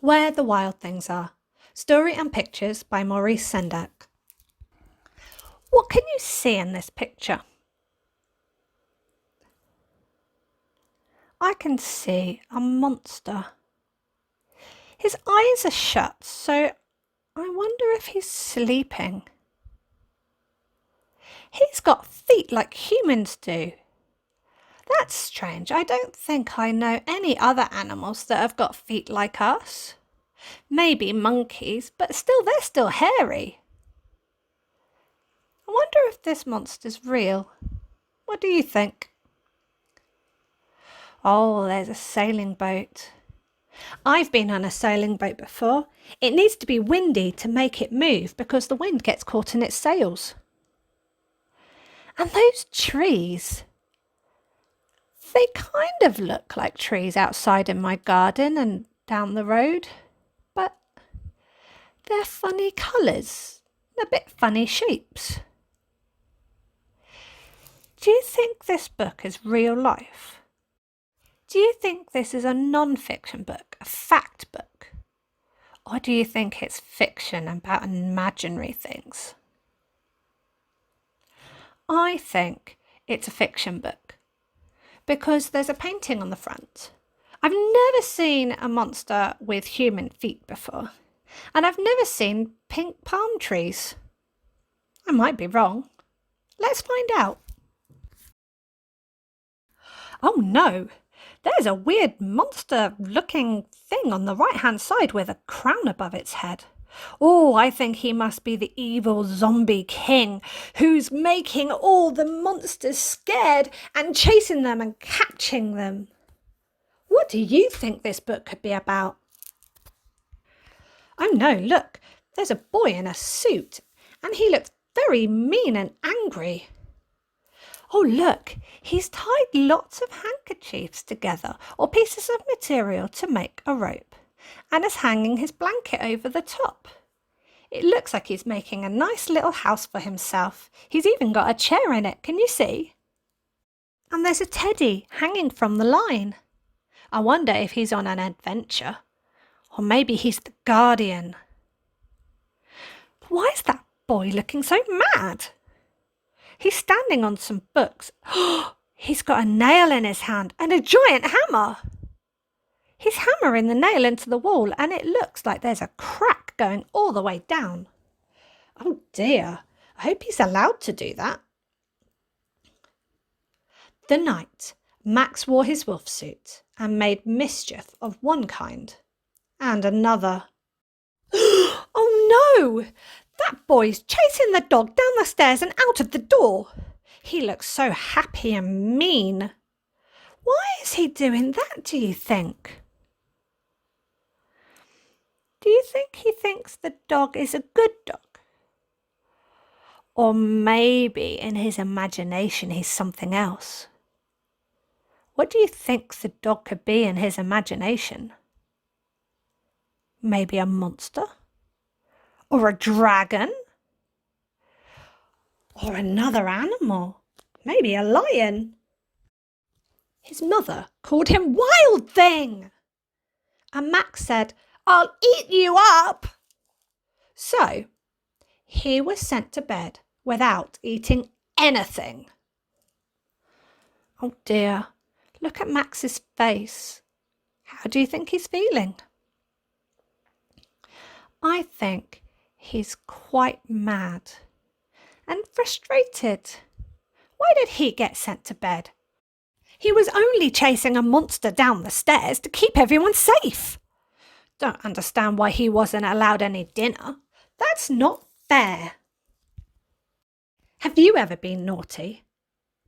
Where the Wild Things Are. Story and pictures by Maurice Sendak. What can you see in this picture? I can see a monster. His eyes are shut, so I wonder if he's sleeping. He's got feet like humans do. That's strange. I don't think I know any other animals that have got feet like us. Maybe monkeys, but they're still hairy. I wonder if this monster's real. What do you think? Oh, there's a sailing boat. I've been on a sailing boat before. It needs to be windy to make it move because the wind gets caught in its sails. And those trees, they kind of look like trees outside in my garden and down the road, but they're funny colours, a bit funny shapes. Do you think this book is real life? Do you think this is a non-fiction book, a fact book? Or do you think it's fiction about imaginary things? I think it's a fiction book because there's a painting on the front. I've never seen a monster with human feet before, and I've never seen pink palm trees. I might be wrong. Let's find out. Oh no, there's a weird monster-looking thing on the right-hand side with a crown above its head. Oh, I think he must be the evil zombie king who's making all the monsters scared and chasing them and catching them. What do you think this book could be about? Oh no, look, there's a boy in a suit and he looks very mean and angry. Oh look, he's tied lots of handkerchiefs together or pieces of material to make a rope and is hanging his blanket over the top. It looks like he's making a nice little house for himself. He's even got a chair in it, can you see? And there's a teddy hanging from the line. I wonder if he's on an adventure, or maybe he's the guardian. But why is that boy looking so mad? He's standing on some books. He's got a nail in his hand and a giant hammer. He's hammering the nail into the wall and it looks like there's a crack going all the way down. Oh dear, I hope he's allowed to do that. The night, Max wore his wolf suit and made mischief of one kind and another. Oh no! That boy's chasing the dog down the stairs and out of the door. He looks so happy and mean. Why is he doing that, do you think? Do you think he thinks the dog is a good dog? Or maybe in his imagination he's something else? What do you think the dog could be in his imagination? Maybe a monster? Or a dragon? Or another animal? Maybe a lion? His mother called him Wild Thing. And Max said, "I'll eat you up." So he was sent to bed without eating anything. Oh dear, look at Max's face. How do you think he's feeling? I think he's quite mad and frustrated. Why did he get sent to bed? He was only chasing a monster down the stairs to keep everyone safe. Don't understand why he wasn't allowed any dinner. That's not fair. Have you ever been naughty?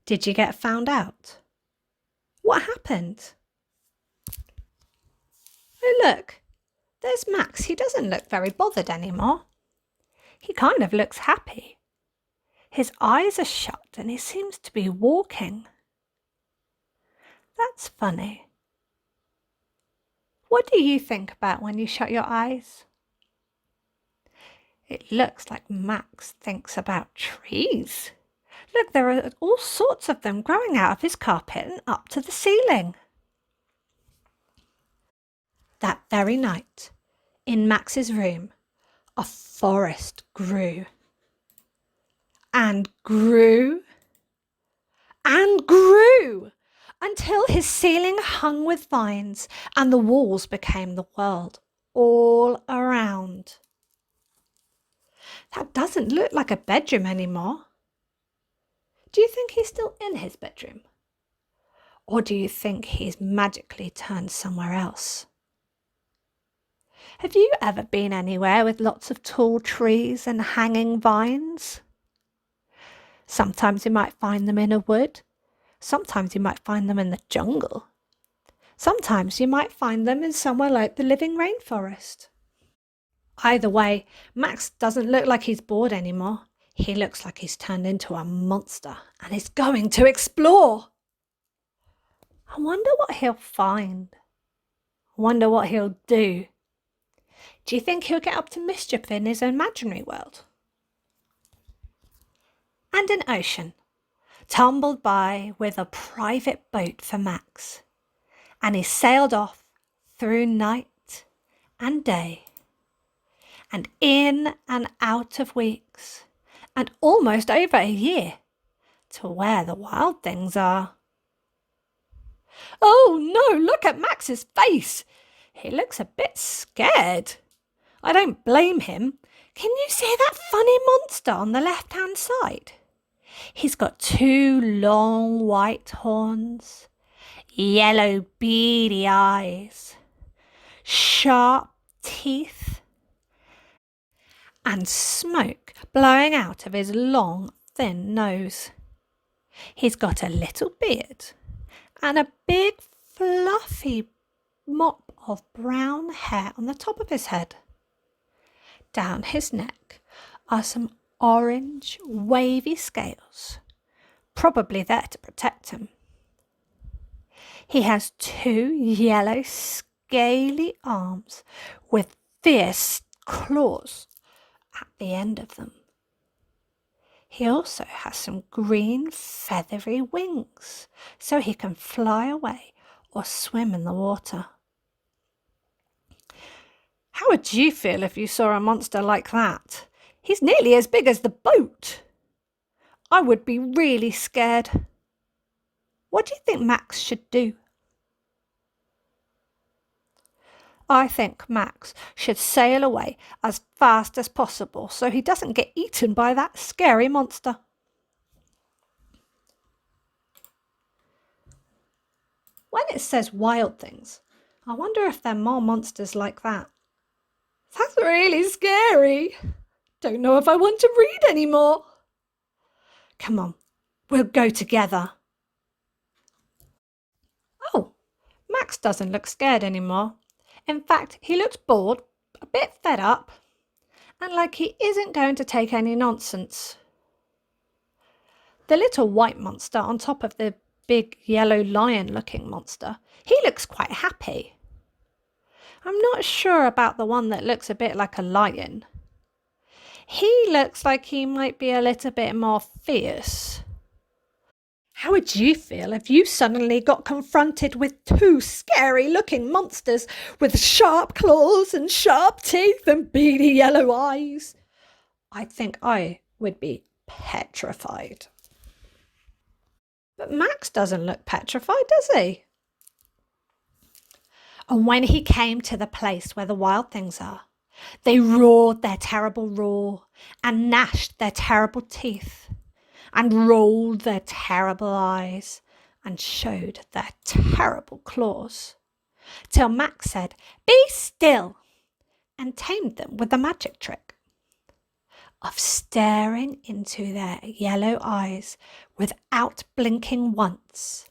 Did you get found out? What happened? Oh look, there's Max. He doesn't look very bothered anymore. He kind of looks happy. His eyes are shut and he seems to be walking. That's funny. What do you think about when you shut your eyes? It looks like Max thinks about trees. Look, there are all sorts of them growing out of his carpet and up to the ceiling. That very night, In Max's room, a forest grew and grew and grew until his ceiling hung with vines and the walls became the world all around. That doesn't look like a bedroom anymore. Do you think he's still in his bedroom? Or do you think he's magically turned somewhere else? Have you ever been anywhere with lots of tall trees and hanging vines? Sometimes you might find them in a wood. Sometimes you might find them in the jungle. Sometimes you might find them in somewhere like the living rainforest. Either way, Max doesn't look like he's bored anymore. He looks like he's turned into a monster and is going to explore. I wonder what he'll find. I wonder what he'll do. Do you think he'll get up to mischief in his imaginary world? And an ocean tumbled by with a private boat for Max, and he sailed off through night and day, and in and out of weeks, and almost over a year, to where the wild things are. Oh no, look at Max's face! He looks a bit scared. I don't blame him. Can you see that funny monster on the left-hand side? He's got 2 long white horns, yellow beady eyes, sharp teeth, and smoke blowing out of his long, thin nose. He's got a little beard and a big, fluffy mop of brown hair on the top of his head. Down his neck are some orange, wavy scales, probably there to protect him. He has 2 yellow, scaly arms with fierce claws at the end of them. He also has some green, feathery wings, so he can fly away or swim in the water. How would you feel if you saw a monster like that? He's nearly as big as the boat. I would be really scared. What do you think Max should do? I think Max should sail away as fast as possible so he doesn't get eaten by that scary monster. When it says wild things, I wonder if there are more monsters like that. That's really scary. Don't know if I want to read anymore. Come on, we'll go together. Oh, Max doesn't look scared anymore. In fact, he looks bored, a bit fed up, and like he isn't going to take any nonsense. The little white monster on top of the big yellow lion-looking monster, he looks quite happy. I'm not sure about the one that looks a bit like a lion. He looks like he might be a little bit more fierce. How would you feel if you suddenly got confronted with 2 scary-looking monsters with sharp claws and sharp teeth and beady yellow eyes? I think I would be petrified. But Max doesn't look petrified, does he? And when he came to the place where the wild things are, they roared their terrible roar and gnashed their terrible teeth and rolled their terrible eyes and showed their terrible claws, till Max said, "Be still," and tamed them with the magic trick of staring into their yellow eyes without blinking once.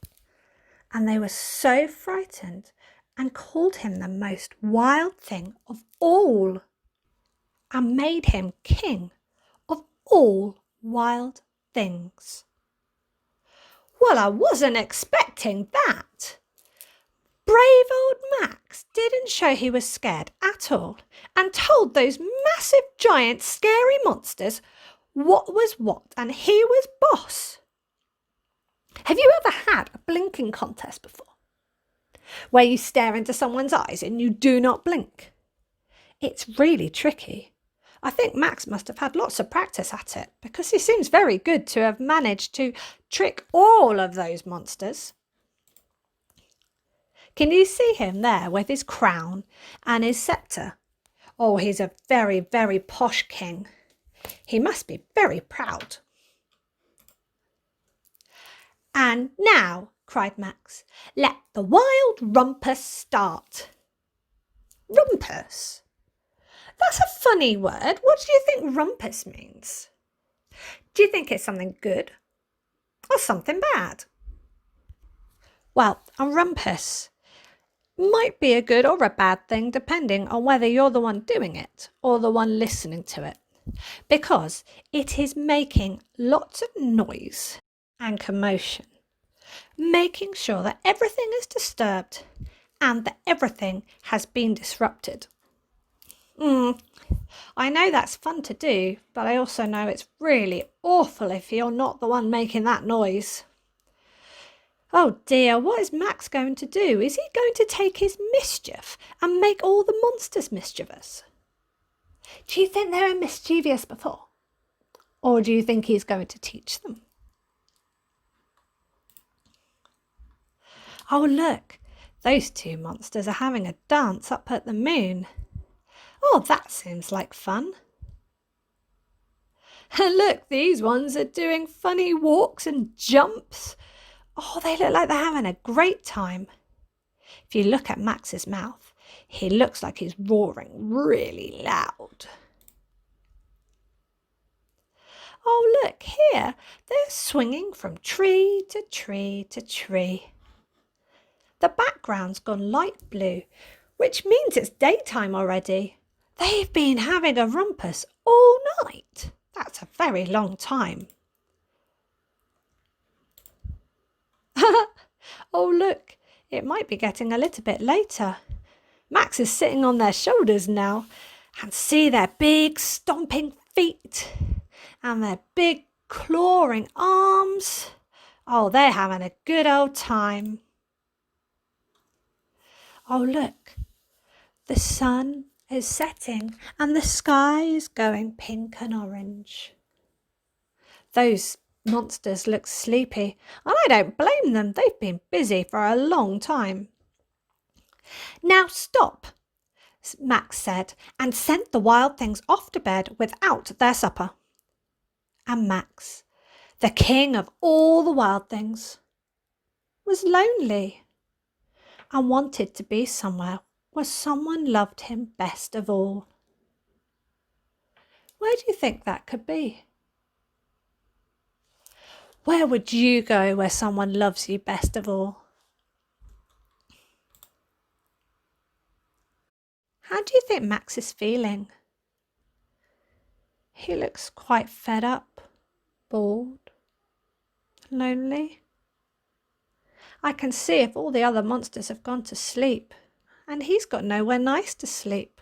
And they were so frightened and called him the most wild thing of all, and made him king of all wild things. Well, I wasn't expecting that. Brave old Max didn't show he was scared at all, and told those massive, giant, scary monsters what was what, and he was boss. Have you ever had a blinking contest before, where you stare into someone's eyes and you do not blink? It's really tricky. I think Max must have had lots of practice at it because he seems very good to have managed to trick all of those monsters. Can you see him there with his crown and his sceptre? Oh, he's a very, very posh king. He must be very proud. And now, cried Max, let the wild rumpus start. Rumpus? That's a funny word. What do you think rumpus means? Do you think it's something good or something bad? Well, a rumpus might be a good or a bad thing depending on whether you're the one doing it or the one listening to it, because it is making lots of noise and commotion, making sure that everything is disturbed and that everything has been disrupted. I know that's fun to do, but I also know it's really awful if you're not the one making that noise. Oh dear, what is Max going to do? Is he going to take his mischief and make all the monsters mischievous? Do you think they were mischievous before? Or do you think he's going to teach them? Oh look, those two monsters are having a dance up at the moon. Oh, that seems like fun. And look, these ones are doing funny walks and jumps. Oh, they look like they're having a great time. If you look at Max's mouth, he looks like he's roaring really loud. Oh, look here, they're swinging from tree to tree to tree. The background's gone light blue, which means it's daytime already. They've been having a rumpus all night. That's a very long time. Oh, look, it might be getting a little bit later. Max is sitting on their shoulders now, and see their big stomping feet and their big clawing arms. Oh, they're having a good old time. Oh, look, the sun is setting and the sky is going pink and orange. Those monsters look sleepy, and I don't blame them. They've been busy for a long time. Now stop, Max said, and sent the wild things off to bed without their supper. And Max, the king of all the wild things, was lonely and wanted to be somewhere where someone loved him best of all. Where do you think that could be? Where would you go where someone loves you best of all? How do you think Max is feeling? He looks quite fed up, bored, lonely. I can see if all the other monsters have gone to sleep, and he's got nowhere nice to sleep.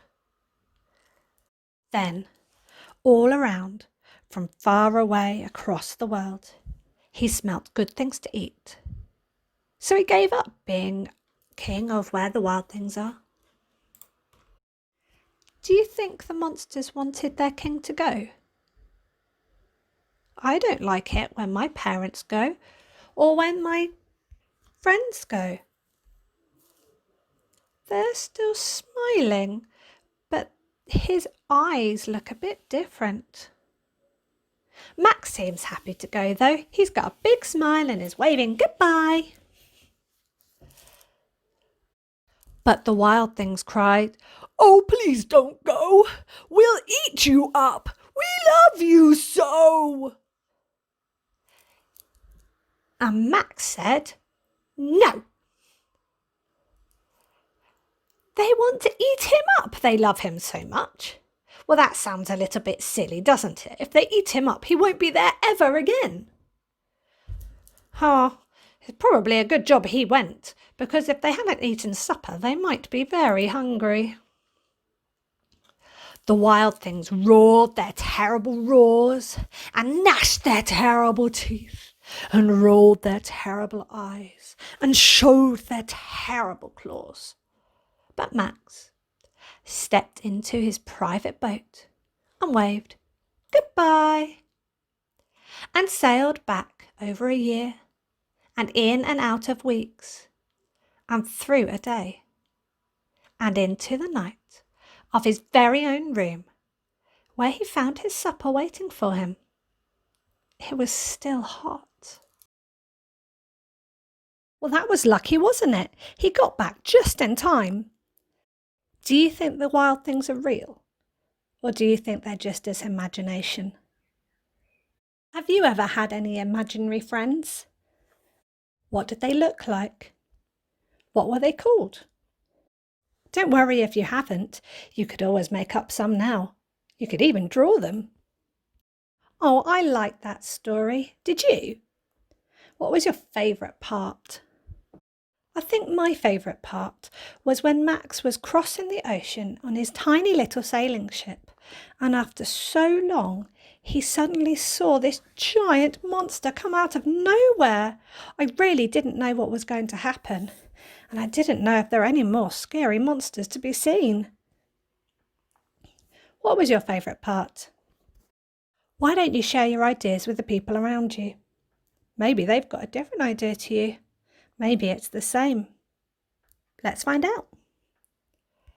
Then, all around, from far away across the world, he smelt good things to eat. So he gave up being king of where the wild things are. Do you think the monsters wanted their king to go? I don't like it when my parents go or when my friends go. They're still smiling, but his eyes look a bit different. Max seems happy to go though. He's got a big smile and is waving goodbye. But the wild things cried, "Oh, please don't go. We'll eat you up. We love you so." And Max said, "No." They want to eat him up. They love him so much. Well, that sounds a little bit silly, doesn't it? If they eat him up, he won't be there ever again. Oh, it's probably a good job he went, because if they hadn't eaten supper, they might be very hungry. The wild things roared their terrible roars and gnashed their terrible teeth and rolled their terrible eyes and showed their terrible claws. But Max, stepped into his private boat and waved goodbye and sailed back over a year and in and out of weeks and through a day and into the night of his very own room, where he found his supper waiting for him. It was still hot. Well, that was lucky, wasn't it? He got back just in time. Do you think the wild things are real? Or do you think they're just his imagination? Have you ever had any imaginary friends? What did they look like? What were they called? Don't worry if you haven't. You could always make up some now. You could even draw them. Oh, I liked that story. Did you? What was your favourite part? I think my favourite part was when Max was crossing the ocean on his tiny little sailing ship, and after so long, he suddenly saw this giant monster come out of nowhere. I really didn't know what was going to happen, and I didn't know if there were any more scary monsters to be seen. What was your favourite part? Why don't you share your ideas with the people around you? Maybe they've got a different idea to you. Maybe it's the same. Let's find out.